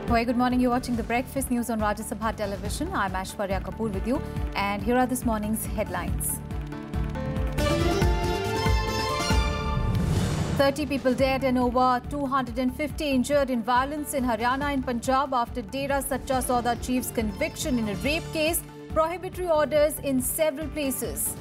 Very good morning. You're watching the Breakfast News on Rajya Sabha television. I'm Aishwarya Kapoor with you, and here are this morning's headlines. 30 people dead and over 250 injured in violence in Haryana and Punjab after Dera Sacha Sauda chief's conviction in a rape case. Prohibitory orders in several places.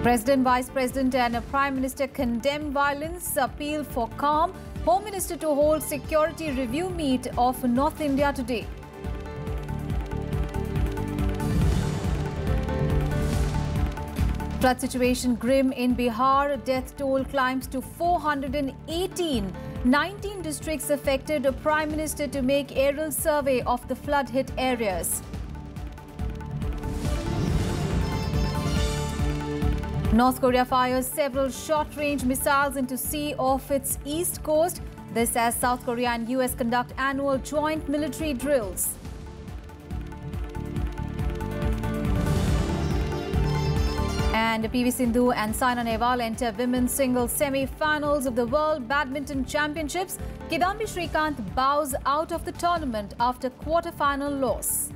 President, Vice President and Prime Minister condemn violence, appeal for calm. Home Minister to hold security review meet of North India today. Flood situation grim in Bihar. Death toll climbs to 418. 19 districts affected. A Prime Minister to make aerial survey of the flood-hit areas. North Korea fires several short-range missiles into sea off its east coast. This as South Korea and US conduct annual joint military drills. And PV Sindhu and Saina Nehwal enter women's singles semi-finals of the World Badminton Championships. Kidambi Srikanth bows out of the tournament after quarter-final loss.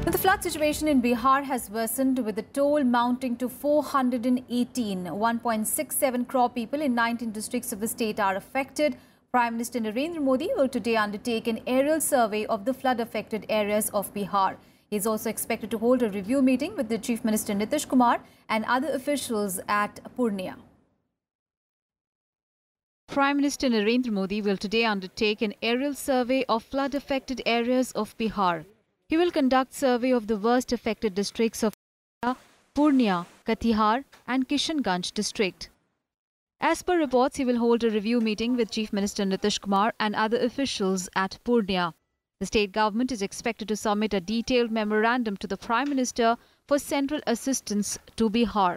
The flood situation in Bihar has worsened with the toll mounting to 418. 1.67 crore people in 19 districts of the state are affected. Prime Minister Narendra Modi will today undertake an aerial survey of the flood-affected areas of Bihar. He is also expected to hold a review meeting with the Chief Minister Nitish Kumar and other officials at Purnia. Prime Minister Narendra Modi will today undertake an aerial survey of flood-affected areas of Bihar. He will conduct survey of the worst affected districts of Purnia, Katihar and Kishanganj district. As per reports, he will hold a review meeting with Chief Minister Nitish Kumar and other officials at Purnia. The state government is expected to submit a detailed memorandum to the Prime Minister for central assistance to Bihar.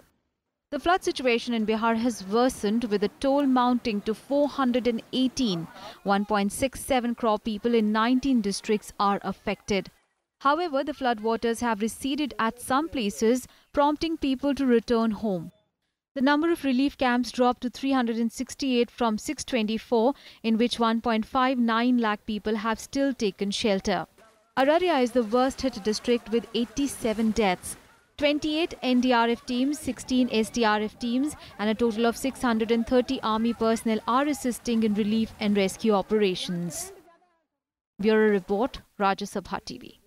The flood situation in Bihar has worsened with the toll mounting to 418. 1.67 crore people in 19 districts are affected. However, the floodwaters have receded at some places, prompting people to return home. The number of relief camps dropped to 368 from 624, in which 1.59 lakh people have still taken shelter. Araria is the worst hit district with 87 deaths. 28 NDRF teams, 16 SDRF teams and a total of 630 army personnel are assisting in relief and rescue operations. Bureau Report, Rajya Sabha TV.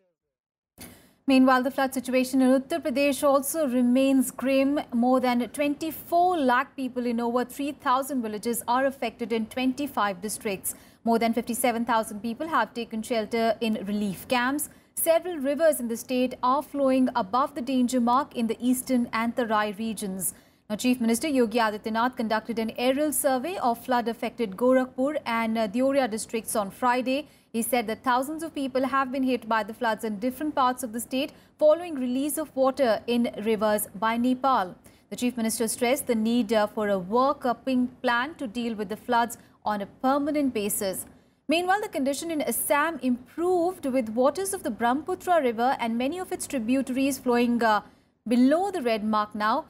Meanwhile, the flood situation in Uttar Pradesh also remains grim. More than 24 lakh people in over 3,000 villages are affected in 25 districts. More than 57,000 people have taken shelter in relief camps. Several rivers in the state are flowing above the danger mark in the eastern and Tarai regions. Now, Chief Minister Yogi Adityanath conducted an aerial survey of flood-affected Gorakhpur and Deoria districts on Friday. He said that thousands of people have been hit by the floods in different parts of the state following release of water in rivers by Nepal. The Chief Minister stressed the need for a working plan to deal with the floods on a permanent basis. Meanwhile, the condition in Assam improved with waters of the Brahmaputra River and many of its tributaries flowing below the red mark now.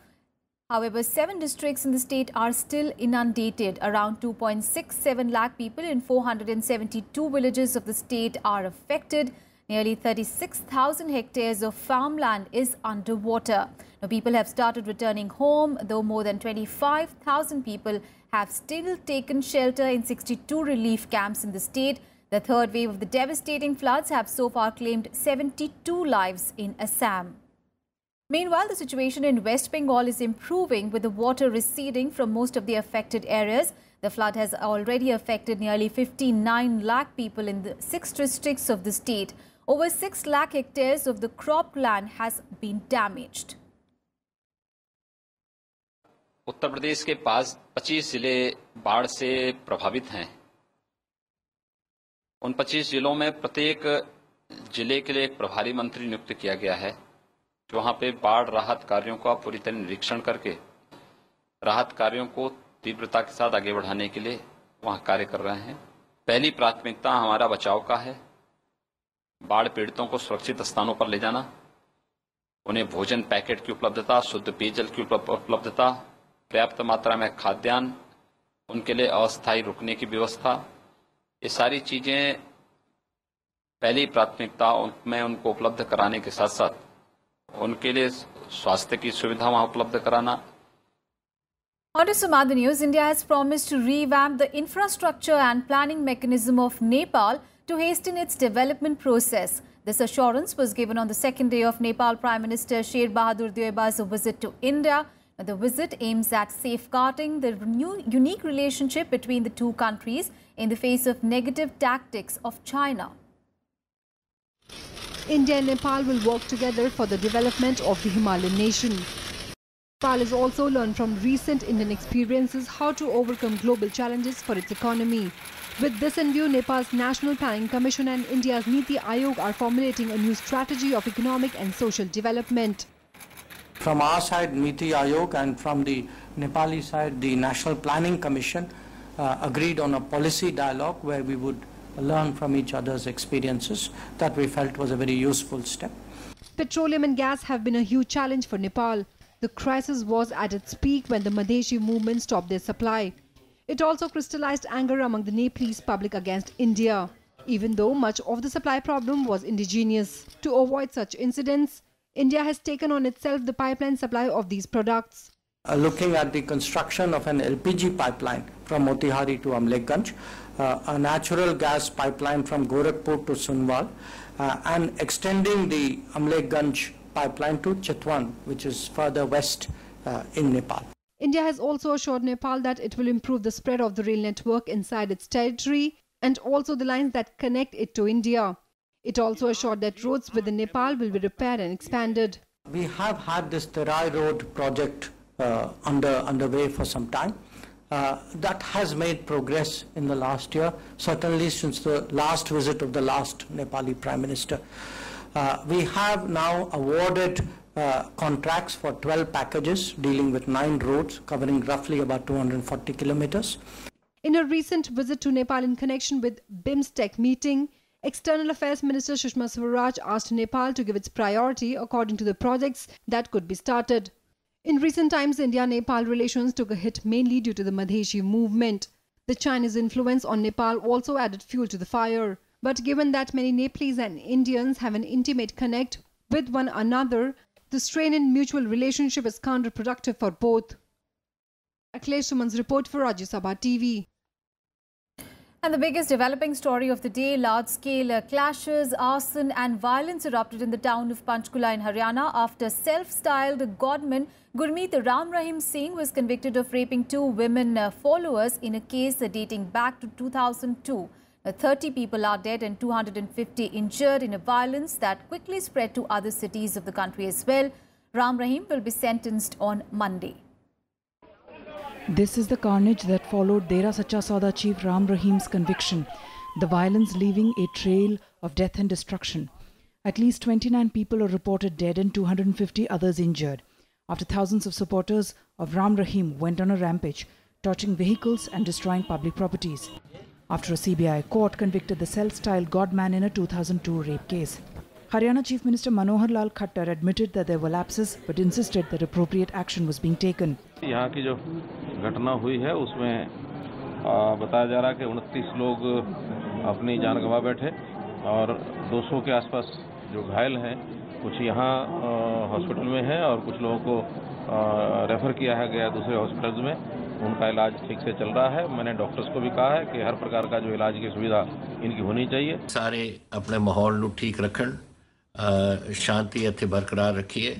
However, 7 districts in the state are still inundated. Around 2.67 lakh people in 472 villages of the state are affected. Nearly 36,000 hectares of farmland is underwater. Now, people have started returning home, though more than 25,000 people have still taken shelter in 62 relief camps in the state. The third wave of the devastating floods have so far claimed 72 lives in Assam. Meanwhile, the situation in West Bengal is improving with the water receding from most of the affected areas. The flood has already affected nearly 59 lakh people in the 6 districts of the state. Over 6 lakh hectares of the cropland has been damaged. Uttar Pradesh के पास 25 जिले बाढ़ से प्रभावित हैं। उन 25 जिलों में प्रत्येक जिले के लिए एक प्रभारी मंत्री नियुक्त किया गया है, जो वहां पे बाढ़ राहत कार्यों का पूरी तरह निरीक्षण करके राहत कार्यों को तीव्रता के साथ आगे बढ़ाने के लिए वहां कार्य कर रहे हैं। पहली प्राथमिकता हमारा बचाव का है, बाढ़ पीड़ितों को सुरक्षित स्थानों पर ले जाना, उन्हें भोजन पैकेट की उपलब्धता, शुद्ध पेयजल की उपलब्धता, पर्याप्त मात्रा में खाद्यान्न, उनके लिए अस्थायी रुकने की व्यवस्था, ये सारी चीजें पहली प्राथमिकता में उनको उपलब्ध कराने के साथ साथ उनके लिए स्वास्थ्य की सुविधा वहां उपलब्ध कराना. On to some other news, India has promised to revamp the infrastructure and planning mechanism of Nepal to hasten its development process. This assurance was given on the second day of Nepal Prime Minister Sher Bahadur Deuba's visit to India. The visit aims at safeguarding the new unique relationship between the two countries in the face of negative tactics of China. India and Nepal will work together for the development of the Himalayan nation. Nepal has also learned from recent Indian experiences how to overcome global challenges for its economy. With this in view, Nepal's National Planning Commission and India's Niti Aayog are formulating a new strategy of economic and social development. From our side, Niti Aayog, and from the Nepali side, the National Planning Commission agreed on a policy dialogue where we would learn from each other's experiences. That we felt was a very useful step. Petroleum and gas have been a huge challenge for Nepal. The crisis was at its peak when the Madheshi movement stopped their supply. It also crystallized anger among the Nepalese public against India, even though much of the supply problem was indigenous. To avoid such incidents, India has taken on itself the pipeline supply of these products. Looking at the construction of an LPG pipeline from Motihari to Amlekhganj, a natural gas pipeline from Gorakhpur to Sunwal, and extending the Amlekhganj pipeline to Chitwan, which is further west in Nepal. India has also assured Nepal that it will improve the spread of the rail network inside its territory and also the lines that connect it to India. It also assured that roads within Nepal will be repaired and expanded. We have had this Terai Road project underway for some time. That has made progress in the last year, certainly since the last visit of the last Nepali Prime Minister. We have now awarded contracts for 12 packages dealing with 9 roads covering roughly about 240 kilometers. In a recent visit to Nepal in connection with BIMSTEC meeting, External Affairs Minister Sushma Swaraj asked Nepal to give its priority according to the projects that could be started. In recent times, India-Nepal relations took a hit mainly due to the Madheshi movement. The Chinese influence on Nepal also added fuel to the fire. But given that many Nepalese and Indians have an intimate connect with one another, the strain in mutual relationship is counterproductive for both. Akhilesh Suman's report for Rajya Sabha TV. And the biggest developing story of the day, large-scale clashes, arson and violence erupted in the town of Panchkula in Haryana after self-styled godman Gurmeet Ram Rahim Singh was convicted of raping 2 women followers in a case dating back to 2002. 30 people are dead and 250 injured in a violence that quickly spread to other cities of the country as well. Ram Rahim will be sentenced on Monday. This is the carnage that followed Dera Sacha Sauda chief Ram Rahim's conviction, the violence leaving a trail of death and destruction. At least 29 people are reported dead and 250 others injured, after thousands of supporters of Ram Rahim went on a rampage, torching vehicles and destroying public properties, after a CBI court convicted the self-styled godman in a 2002 rape case. Haryana Chief Minister Manohar Lal Khattar admitted that there were lapses but insisted that appropriate action was being taken. यहाँ की जो घटना हुई है उसमें बताया जा रहा है कि 29 लोग अपनी जान गंवा बैठे और 200 के आसपास जो घायल हैं कुछ यहाँ हॉस्पिटल में हैं और कुछ लोगों को रेफर किया है गया दूसरे हॉस्पिटल्स में उनका इलाज ठीक से चल रहा है। मैंने डॉक्टर्स को भी कहा है कि हर प्रकार का जो इलाज की सुविधा इनकी होनी चाहिए। सारे अपने माहौल ਨੂੰ ठीक रखन शांति ਇੱਥੇ ਬਰਕਰਾਰ ਰੱਖੀਏ।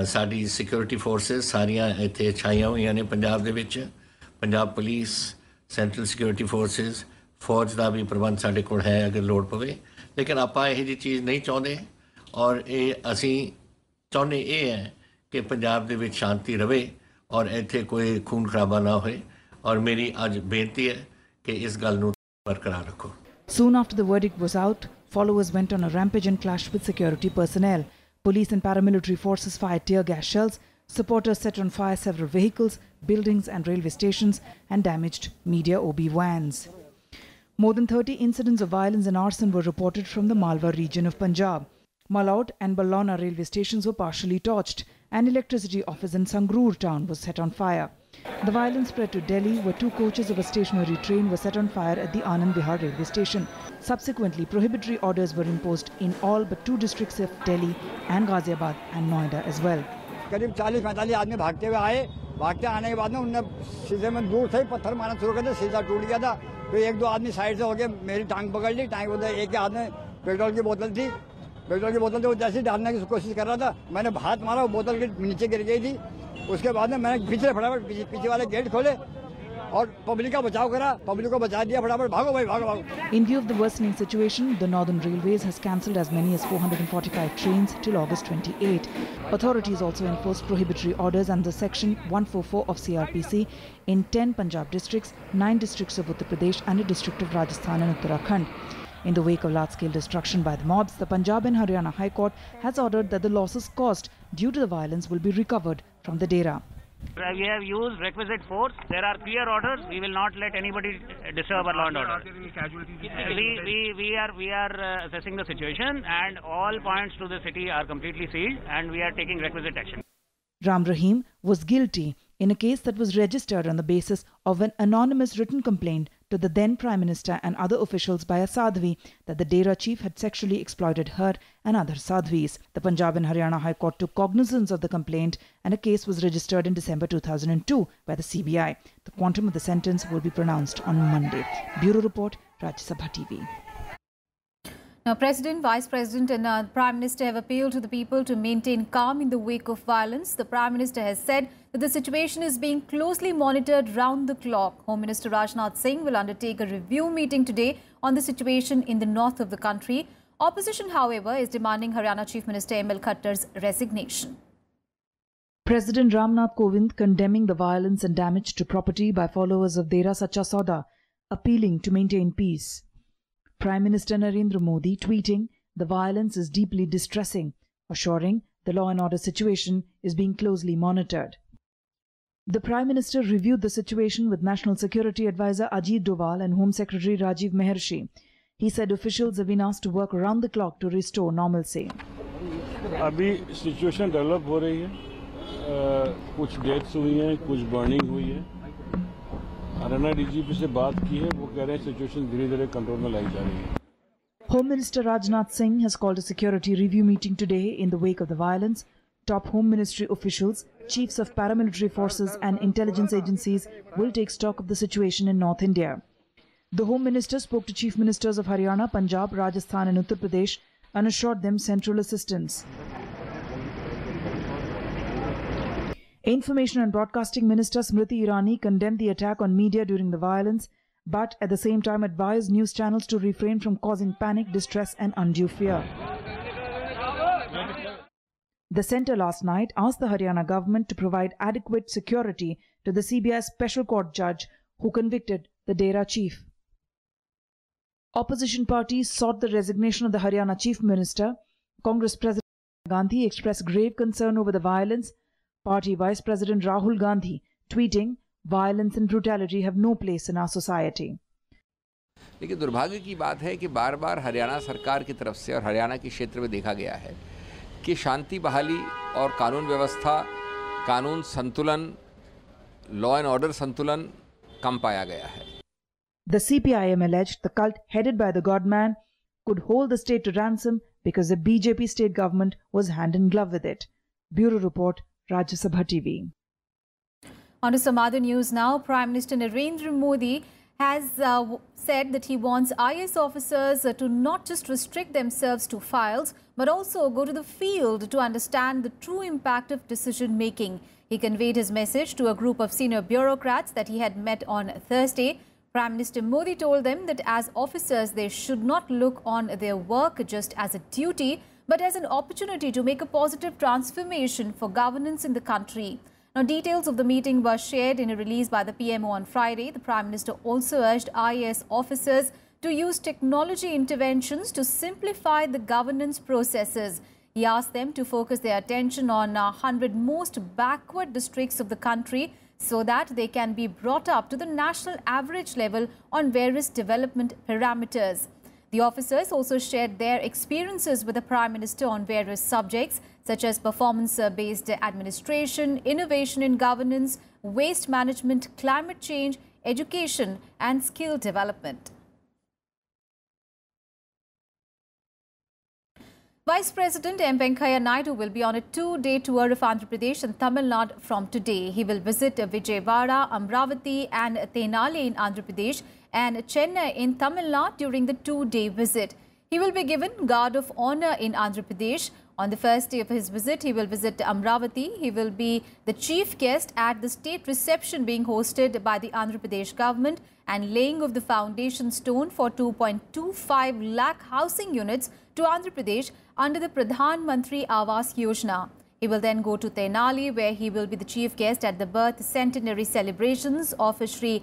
ਸਾਡੀ ਸਿਕਿਉਰਿਟੀ ਫੋਰਸਸ ਸਾਰੀਆਂ ਇੱਥੇ ਛਾਈਆਂ ਹੋਈਆਂ ਨੇ ਪੰਜਾਬ ਦੇ ਵਿੱਚ। Punjab police central security forces ਫੌਜ ਦਾ ਵੀ ਪ੍ਰਬੰਧ ਸਾਡੇ ਕੋਲ ਹੈ ਅਗਰ ਲੋੜ ਪਵੇ ਲੇਕਿਨ ਆਪਾਂ ਇਹ ਜੀ ਚੀਜ਼ ਨਹੀਂ ਚਾਹੁੰਦੇ ਔਰ ਇਹ ਅਸੀਂ ਚਾਹੁੰਦੇ ਇਹ ਹੈ ਕਿ ਪੰਜਾਬ ਦੇ ਵਿੱਚ ਸ਼ਾਂਤੀ ਰਵੇ और ਇੱਥੇ कोई खून खराबा ना होए और मेरी आज बेनती है कि इस गल ਨੂੰ बरकरार रखो। Soon after the verdict was out, followers went on a rampage and clashed with security personnel. Police and paramilitary forces fired tear gas shells. Supporters set on fire several vehicles, buildings and railway stations and damaged media OB vans. More than 30 incidents of violence and arson were reported from the Malwa region of Punjab. Malaud and Ballona railway stations were partially torched. An electricity office in Sangrur town was set on fire. The violence spread to Delhi, where 2 coaches of a stationary train were set on fire at the Anand Vihar railway station. Subsequently, prohibitory orders were imposed in all but 2 districts of Delhi and Ghaziabad and Noida as well. करीब 40-45 आदमी भागते हुए आए. भागते आने के बाद में उन्होंने सीधे में दूर से ही पत्थर मारना शुरू कर दिया. सीधा टूट गया था. फिर 1-2 आदमी साइड से हो गए. मेरी टांग पकड़ ली. टांग बोलते एक के हाथ में पेट्रोल की बोतल थी. पेट्रोल की बोतल तो जैसे डालने की कोशिश कर रहा था. मैंने हाथ मारा, वो बोतल के नीचे गिर गई थी. उसके बाद में मैंने पीछे फटाफट पीछे वाले गेट खोले और पब्लिक का बचाव करा. पब्लिक को बचा दिया. फटाफट भागो भाई, भागो भागो. In view of the worsening situation, the Northern Railways has cancelled as many as 445 trains till August 28. Authorities also enforced prohibitory orders under Section 144 of CRPC in 10 Punjab districts, 9 districts of Uttar Pradesh and a district of Rajasthan and Uttarakhand. In the wake of large-scale destruction by the mobs, the Punjab and Haryana High Court has ordered that the losses caused due to the violence will be recovered from the dera. We have used requisite force. There are clear orders. We will not let anybody disturb our law and order. We are assessing the situation, and all points to the city are completely sealed, and we are taking requisite action. Ram Rahim was guilty in a case that was registered on the basis of an anonymous written complaint to the then Prime Minister and other officials by a Sadhvi that the Dera chief had sexually exploited her and other Sadhvis. The Punjab and Haryana High Court took cognizance of the complaint and a case was registered in December 2002 by the CBI. The quantum of the sentence will be pronounced on Monday. Bureau Report, Rajya Sabha TV. Now, President, Vice President and Prime Minister have appealed to the people to maintain calm in the wake of violence. The Prime Minister has said that the situation is being closely monitored round the clock. Home Minister Rajnath Singh will undertake a review meeting today on the situation in the north of the country. Opposition, however, is demanding Haryana Chief Minister M.L. Khattar's resignation. President Ramnath Kovind condemning the violence and damage to property by followers of Dera Sacha Sauda, appealing to maintain peace. Prime Minister Narendra Modi tweeting, "The violence is deeply distressing," assuring the law and order situation is being closely monitored. The Prime Minister reviewed the situation with National Security Advisor Ajit Doval and Home Secretary Rajiv Mehershi. He said officials have been asked to work around the clock to restore normalcy. अभी situation develop हो रही है, कुछ deaths हुई हैं, कुछ burning हुई है. हरियाणा डीजीपी से बात की है, वो कह रहे हैं सिचुएशन धीरे-धीरे कंट्रोल में लाई जा रही है. Home Minister Rajnath Singh has called a security review meeting today in the wake of the violence. Top Home Ministry officials, chiefs of paramilitary forces and intelligence agencies will take stock of the situation in North India. The Home Minister spoke to Chief Ministers of Haryana, Punjab, Rajasthan and Uttar Pradesh and assured them central assistance. Information and Broadcasting Minister Smriti Irani condemned the attack on media during the violence, but at the same time advised news channels to refrain from causing panic, distress and undue fear. The centre last night asked the Haryana government to provide adequate security to the CBI Special Court judge who convicted the Dera chief. Opposition parties sought the resignation of the Haryana Chief Minister. Congress President Gandhi expressed grave concern over the violence. Party Vice President Rahul Gandhi tweeting, "Violence and brutality have no place in our society." लेकिन दुर्भाग्य की बात है कि बार बार हरियाणा सरकार की तरफ से और हरियाणा के क्षेत्र में देखा गया है कि शांति बहाली और कानून व्यवस्था, कानून संतुलन, लॉ एंड ऑर्डर संतुलन कम पाया गया है. The CPIM alleged the cult headed by the Godman could hold the state to ransom because the BJP state government was hand in glove with it. Bureau Report, Rajya Sabha TV. On to some other news now. Prime Minister Narendra Modi has said that he wants IAS officers to not just restrict themselves to files, but also go to the field to understand the true impact of decision making. He conveyed his message to a group of senior bureaucrats that he had met on Thursday. Prime Minister Modi told them that as officers, they should not look on their work just as a duty, but as an opportunity to make a positive transformation for governance in the country. Now, details of the meeting were shared in a release by the PMO on Friday. The Prime Minister also urged IAS officers to use technology interventions to simplify the governance processes. He asked them to focus their attention on 100 most backward districts of the country so that they can be brought up to the national average level on various development parameters. The officers also shared their experiences with the Prime Minister on various subjects such as performance-based administration, innovation in governance, waste management, climate change, education and skill development. Vice President M. Venkaiah Naidu will be on a two-day tour of Andhra Pradesh and Tamil Nadu from today. He will visit Vijayawada, Amravati and Tenali in Andhra Pradesh and Chennai in Tamil Nadu during the two-day visit. He will be given Guard of Honour in Andhra Pradesh. On the first day of his visit, he will visit Amravati. He will be the chief guest at the state reception being hosted by the Andhra Pradesh government and laying of the foundation stone for 2.25 lakh housing units to Andhra Pradesh under the Pradhan Mantri Awas Yojana. He will then go to Tenali, where he will be the chief guest at the birth centenary celebrations of Shri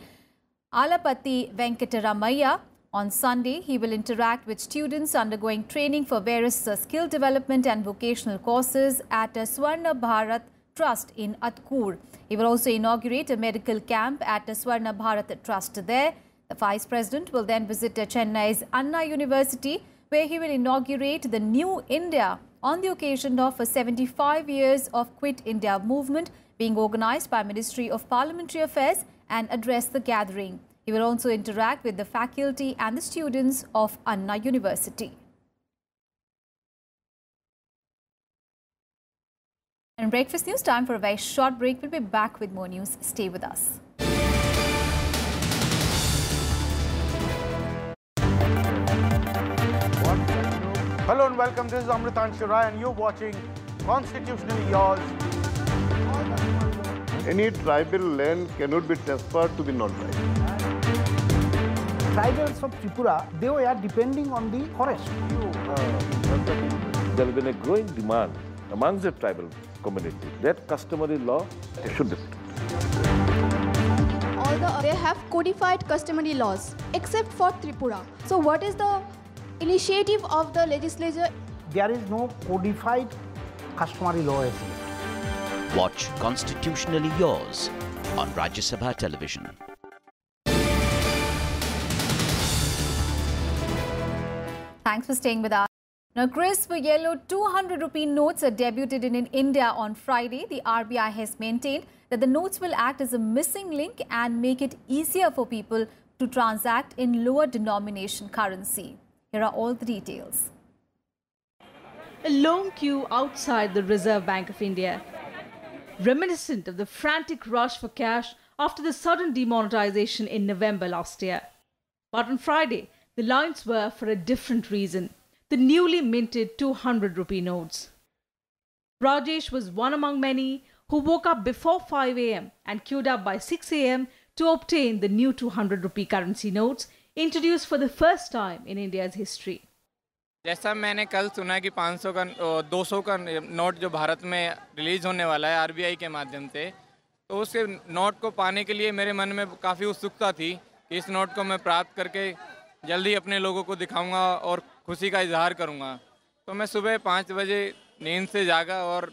Alapati Venkataramaiah. On Sunday, he will interact with students undergoing training for various skill development and vocational courses at Swarna Bharat Trust in Atkur. He will also inaugurate a medical camp at Swarna Bharat Trust there. The Vice President will then visit Chennai's Anna University, where he will inaugurate the New India on the occasion of 75 years of Quit India movement being organized by Ministry of Parliamentary Affairs and address the gathering. He will also interact with the faculty and the students of Anna University. And Breakfast News, time for a very short break. We'll be back with more news. Stay with us. Hello and welcome. This is Amritan Rai and you're watching Constitutionally Yours. Any tribal land cannot be transferred to the non-tribe. Tribals of Tripura, they were depending on the forest. There has been a growing demand amongst the tribal community that customary law should be. Although they have codified customary laws, except for Tripura. So what is the initiative of the legislature? There is no codified customary law as yet. Watch Constitutionally Yours on Rajya Sabha television. Thanks for staying with us. Now, crisp yellow 200 rupee notes are debuted in India on Friday. The RBI has maintained that the notes will act as a missing link and make it easier for people to transact in lower denomination currency. Here are all the details. A long queue outside the Reserve Bank of India, reminiscent of the frantic rush for cash after the sudden demonetization in November last year. But on Friday, the lines were for a different reason: the newly minted 200 rupee notes. Rajesh was one among many who woke up before 5 a.m. and queued up by 6 a.m. to obtain the new 200 rupee currency notes introduced for the first time in India's history. जैसा मैंने कल सुना कि 500 का 200 का note जो भारत में release होने वाला है आरबीआई के माध्यम से, तो उस नोट को पाने के लिए मेरे मन में काफ़ी उत्सुकता थी कि इस नोट को मैं प्राप्त करके जल्दी अपने लोगों को दिखाऊंगा और खुशी का इजहार करूंगा। तो मैं सुबह 5 बजे नींद से जागा और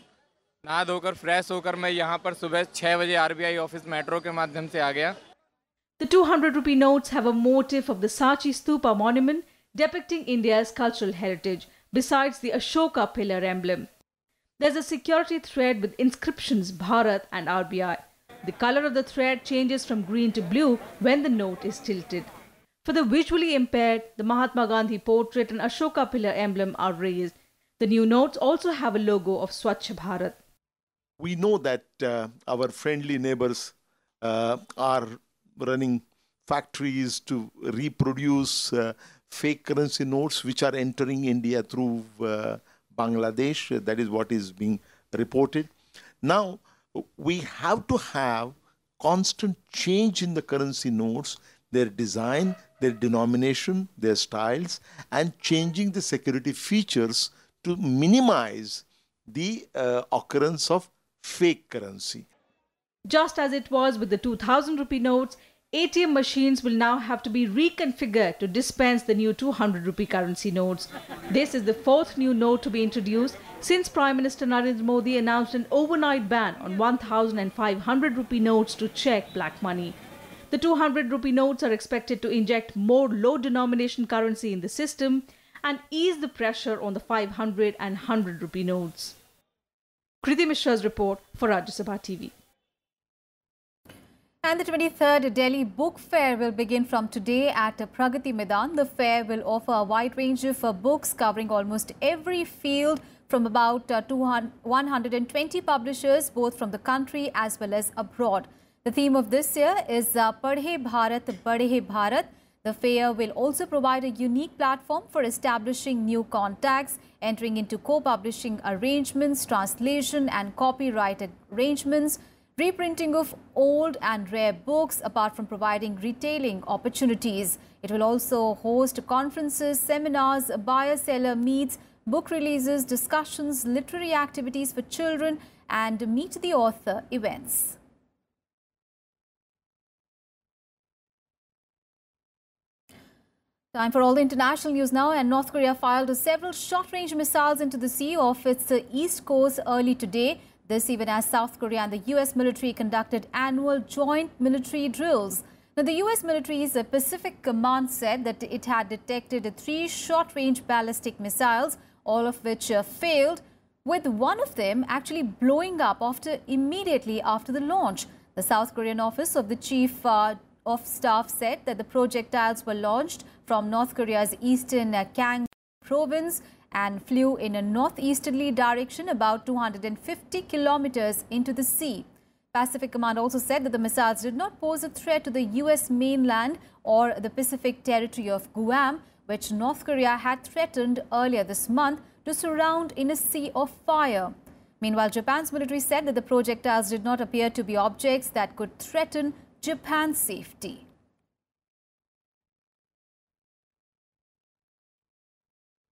नहा धोकर फ्रेश होकर मैं यहाँ पर सुबह 6 बजे आरबीआई ऑफिस मेट्रो के माध्यम से आ गया। The 200 rupee notes have a motif of the Sachi Stupa monument depicting India's cultural heritage, besides the Ashoka pillar emblem. There's a security thread with inscriptions Bharat and RBI. The color of the thread changes from green to blue when the note is tilted. For the visually impaired, the Mahatma Gandhi portrait and Ashoka pillar emblem are raised. The new notes also have a logo of Swachh Bharat. We know that our friendly neighbors are running factories to reproduce fake currency notes which are entering India through Bangladesh. That is what is being reported. Now, we have to have constant change in the currency notes, their design, their denomination, their styles, and changing the security features to minimize the occurrence of fake currency. Just as it was with the 2000 rupee notes, ATM machines will now have to be reconfigured to dispense the new 200 rupee currency notes. This is the fourth new note to be introduced since Prime Minister Narendra Modi announced an overnight ban on 1,500 rupee notes to check black money. The 200 rupee notes are expected to inject more low-denomination currency in the system and ease the pressure on the 500 and 100 rupee notes. Kriti Mishra's report for Rajya Sabha TV. And the 23rd Delhi Book Fair will begin from today at Pragati Maidan. The fair will offer a wide range of books covering almost every field from about 120 publishers, both from the country as well as abroad. The theme of this year is Padhe Bharat, Badhe Bharat. The fair will also provide a unique platform for establishing new contacts, entering into co-publishing arrangements, translation and copyright arrangements, reprinting of old and rare books, apart from providing retailing opportunities. It will also host conferences, seminars, buyer-seller meets, book releases, discussions, literary activities for children and meet the author events. Time for all the international news now. And North Korea fired several short-range missiles into the sea off its east coast early today. This even as South Korea and the US military conducted annual joint military drills. Now, the US military's Pacific Command said that it had detected 3 short-range ballistic missiles, all of which failed, with one of them actually blowing up immediately after the launch. The South Korean office of the Chief of Staff said that the projectiles were launched from North Korea's eastern Gangwon province and flew in a northeasterly direction about 250 kilometers into the sea. Pacific Command also said that the missiles did not pose a threat to the US mainland or the Pacific territory of Guam, which North Korea had threatened earlier this month to surround in a sea of fire. Meanwhile, Japan's military said that the projectiles did not appear to be objects that could threaten Japan's safety.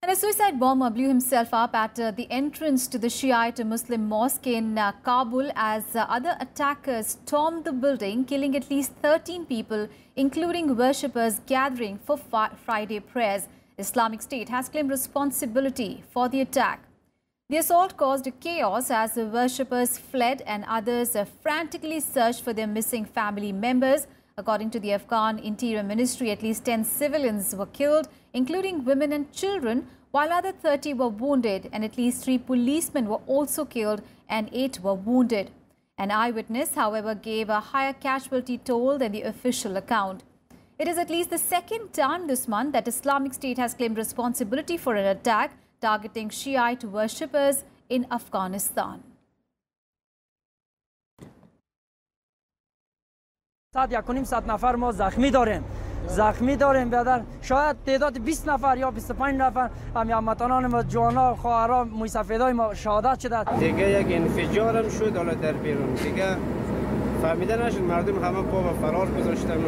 And a suicide bomber blew himself up at the entrance to the Shiite Muslim mosque in Kabul as other attackers stormed the building, killing at least 13 people, including worshippers gathering for Friday prayers. Islamic State has claimed responsibility for the attack. The assault caused chaos as the worshippers fled and others frantically searched for their missing family members. According to the Afghan Interior Ministry, at least 10 civilians were killed, including women and children, while other 30 were wounded, and at least 3 policemen were also killed and 8 were wounded. An eyewitness, however, gave a higher casualty toll than the official account. It is at least the second time this month that Islamic State has claimed responsibility for an attack targeting Shiite worshippers in Afghanistan. ساعت 1.5 نفر ما زخمی داریم بدر شاید تعداد 20 نفر یا 25 نفر هموطنان ما جوانا خواهران موسفیدای ما شهادت شده دیگه یک انفجار هم شد حالا در بیرون دیگه فهمیده نشد مردم همه پا و فرار گذاشتن.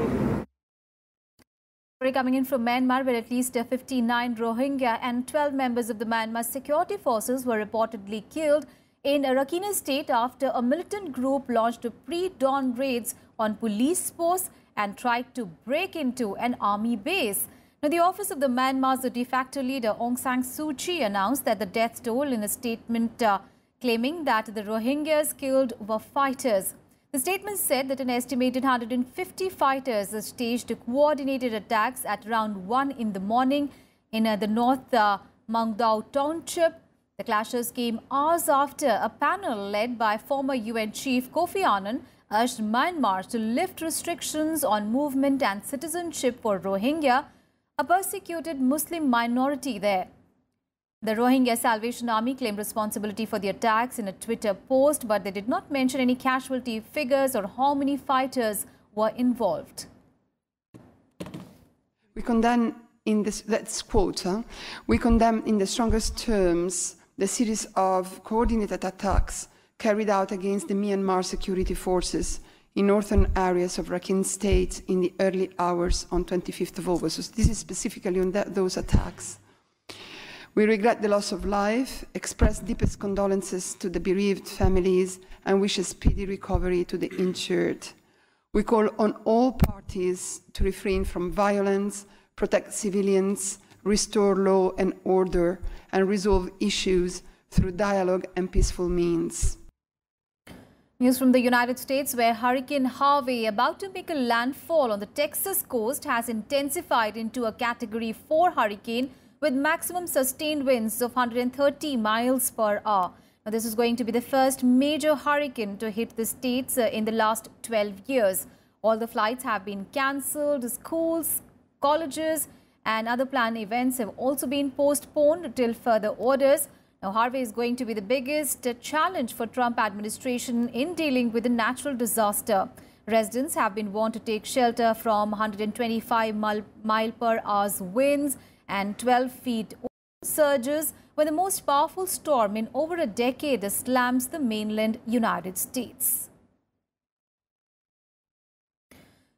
Coming in from Myanmar, where at least 59 Rohingya and 12 members of the Myanmar security forces were reportedly killed in Rakhine state after a militant group launched pre-dawn raids on police posts and tried to break into an army base. Now, the office of the Myanmar's de facto leader Aung San Suu Kyi announced that the death toll in a statement claiming that the Rohingyas killed were fighters. The statement said that an estimated 150 fighters staged coordinated attacks at around 1 in the morning in the North Mangdao township. The clashes came hours after a panel led by former UN chief Kofi Annan urged Myanmar to lift restrictions on movement and citizenship for Rohingya, a persecuted Muslim minority there. The Rohingya Salvation Army claimed responsibility for the attacks in a Twitter post, but they did not mention any casualty figures or how many fighters were involved. We condemn in this, that's quote, we condemn in the strongest terms the series of coordinated attacks carried out against the Myanmar security forces in northern areas of Rakhine State in the early hours on 25th of August. So this is specifically on those attacks. We regret the loss of life, express deepest condolences to the bereaved families, and wish a speedy recovery to the injured. We call on all parties to refrain from violence, protect civilians, restore law and order, and resolve issues through dialogue and peaceful means. News from the United States, where Hurricane Harvey, about to make a landfall on the Texas coast, has intensified into a Category 4 hurricane with maximum sustained winds of 130 miles per hour. Now, this is going to be the first major hurricane to hit the states in the last 12 years. All the flights have been cancelled. Schools, colleges and other planned events have also been postponed till further orders. Now, Harvey is going to be the biggest challenge for Trump administration in dealing with a natural disaster. Residents have been warned to take shelter from 125 mile per hour winds and 12 feet surges when the most powerful storm in over a decade slams the mainland United States.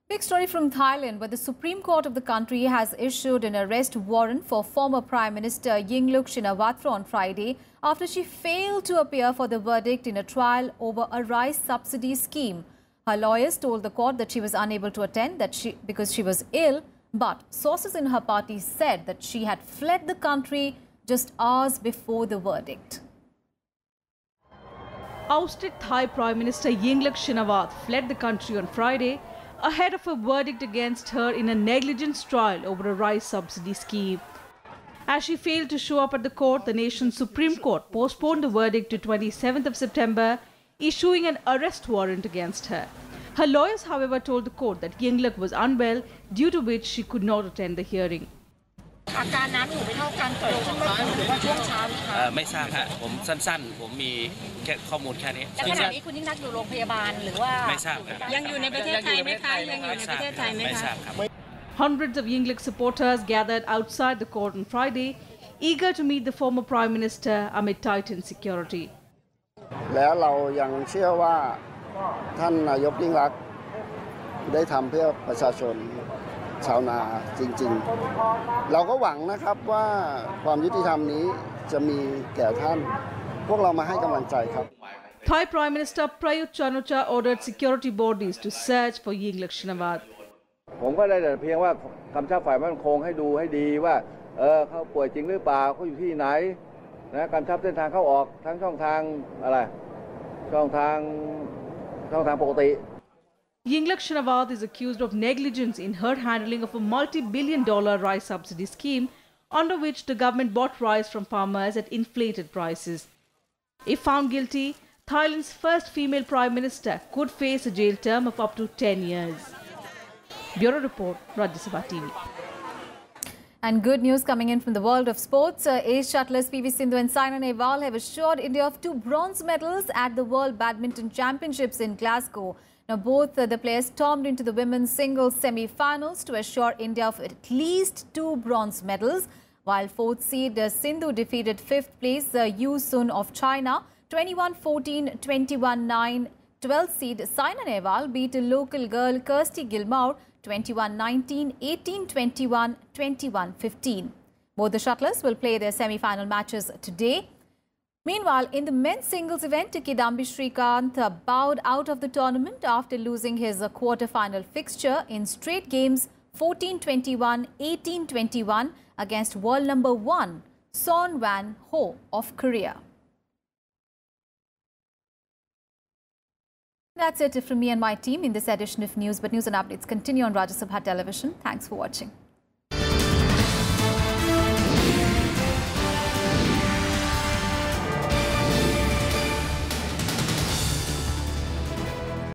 Big story from Thailand, where the Supreme Court of the country has issued an arrest warrant for former Prime Minister Yingluck Shinawatra on Friday after she failed to appear for the verdict in a trial over a rice subsidy scheme. Her lawyers told the court that she was unable to attend because she was ill, but sources in her party said that she had fled the country just hours before the verdict. Ousted Thai Prime Minister Yingluck Shinawatra fled the country on Friday ahead of a verdict against her in a negligence trial over a rice subsidy scheme. As she failed to show up at the court, the nation's Supreme Court postponed the verdict to 27th of September, issuing an arrest warrant against her. Her lawyers, however, told the court that Yingluck was unwell, due to which she could not attend the hearing. อาการน้ำหูไม่เท่ากันตกลงเมื่อคืนหรือว่าช่วงเช้าคะไม่ทราบฮะผมสั้นๆผมมีแค่ข้อมูลแค่นี้แล้วขณะนี้คุณยิ่งรักอยู่โรงพยาบาลหรือว่าไม่ทราบยังอยู่ในประเทศไทยไหมคะยังอยู่ในประเทศไทยไหมคะ Hundreds of Yingluck supporters gathered outside the court on Friday, eager to meet the former Prime Minister amid tightened security. แล้วเรายังเชื่อว่าท่านนายกยิ่งลักษณ์ได้ทำเพื่อประชาชนชาวนาจริงๆเราก็หวังนะครับว่าความยุติธรรมนี้จะมีแก่ท่านพวกเรามาให้กำลังใจครับ Thai Prime Minister Prayut Chan-o-cha ordered security bodies to search for Yingluck Shinawatra. ผมก็ได้แต่เพียงว่ากำชับฝ่ายมั่นคงให้ดูให้ดีว่าเขาป่วยจริงหรือเปล่าเขาอยู่ที่ไหนนะกำชับเส้นทางเข้าออกทั้งช่องทางอะไรช่องทางปกติ Yingluck Shinawatra is accused of negligence in her handling of a multi-billion-dollar rice subsidy scheme under which the government bought rice from farmers at inflated prices. If found guilty, Thailand's first female Prime Minister could face a jail term of up to 10 years. Bureau Report, Rajya TV. And good news coming in from the world of sports. Ace shuttlers PV Sindhu and Saina Nehwal have assured India of 2 bronze medals at the World Badminton Championships in Glasgow. Now, both the players stormed into the women's singles semi-finals to assure India of at least 2 bronze medals, while 4th seed Sindhu defeated 5th place Yu Sun of China 21-14, 21-9. 12th seed Saina Nehwal beat local girl Kirsty Gilmour 21-19, 18-21, 21-15. Both the shuttlers will play their semi-final matches today. Meanwhile, in the men's singles event, Kidambi Srikanth bowed out of the tournament after losing his quarter-final fixture in straight games 14-21, 18-21 against world number 1 Son Van Ho of Korea. That's it from me and my team in this edition of News. But news and updates continue on Rajya Sabha television. Thanks for watching.